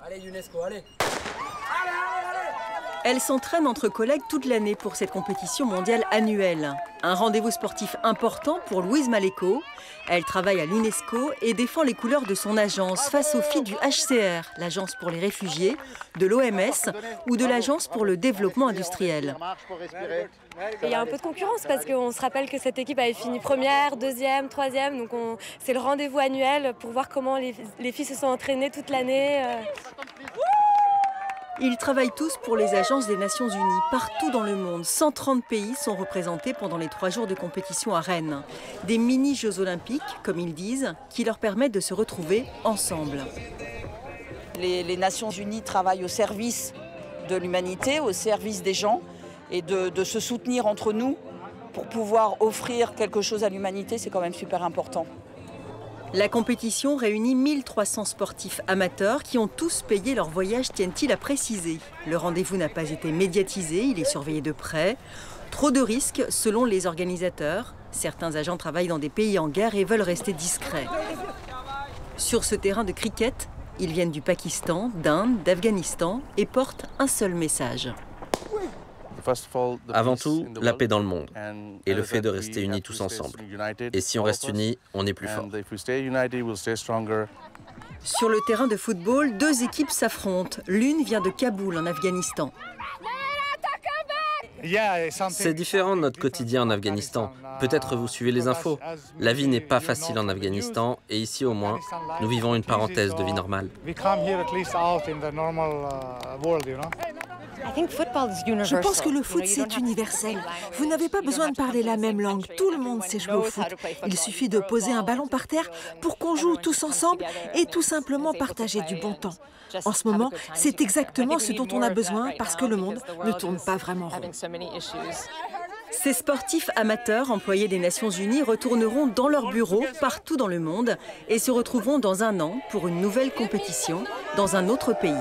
Allez UNESCO, allez. Elle s'entraîne entre collègues toute l'année pour cette compétition mondiale annuelle. Un rendez-vous sportif important pour Louise Maléco. Elle travaille à l'UNESCO et défend les couleurs de son agence face aux filles du HCR, l'Agence pour les réfugiés, de l'OMS ou de l'Agence pour le développement industriel. Il y a un peu de concurrence parce qu'on se rappelle que cette équipe avait fini première, deuxième, troisième. Donc c'est le rendez-vous annuel pour voir comment les filles se sont entraînées toute l'année. Ils travaillent tous pour les agences des Nations Unies. Partout dans le monde, 130 pays sont représentés pendant les 3 jours de compétition à Rennes. Des mini-jeux olympiques, comme ils disent, qui leur permettent de se retrouver ensemble. Les Nations Unies travaillent au service de l'humanité, au service des gens, et de se soutenir entre nous pour pouvoir offrir quelque chose à l'humanité, c'est quand même super important. La compétition réunit 1300 sportifs amateurs qui ont tous payé leur voyage, tiennent-ils à préciser. Le rendez-vous n'a pas été médiatisé, il est surveillé de près. Trop de risques selon les organisateurs. Certains agents travaillent dans des pays en guerre et veulent rester discrets. Sur ce terrain de cricket, ils viennent du Pakistan, d'Inde, d'Afghanistan et portent un seul message. Avant tout, la paix dans le monde et le fait de rester unis tous ensemble. Et si on reste unis, on est plus fort. Sur le terrain de football, 2 équipes s'affrontent. L'une vient de Kaboul, en Afghanistan. C'est différent de notre quotidien en Afghanistan. Peut-être vous suivez les infos. La vie n'est pas facile en Afghanistan et ici au moins, nous vivons une parenthèse de vie normale. Je pense que le foot, c'est universel. Vous n'avez pas besoin de parler la même langue. Tout le monde sait jouer au foot. Il suffit de poser un ballon par terre pour qu'on joue tous ensemble et tout simplement partager du bon temps. En ce moment, c'est exactement ce dont on a besoin parce que le monde ne tourne pas vraiment rond. Ces sportifs amateurs employés des Nations Unies retourneront dans leurs bureaux partout dans le monde et se retrouveront dans 1 an pour une nouvelle compétition dans un autre pays.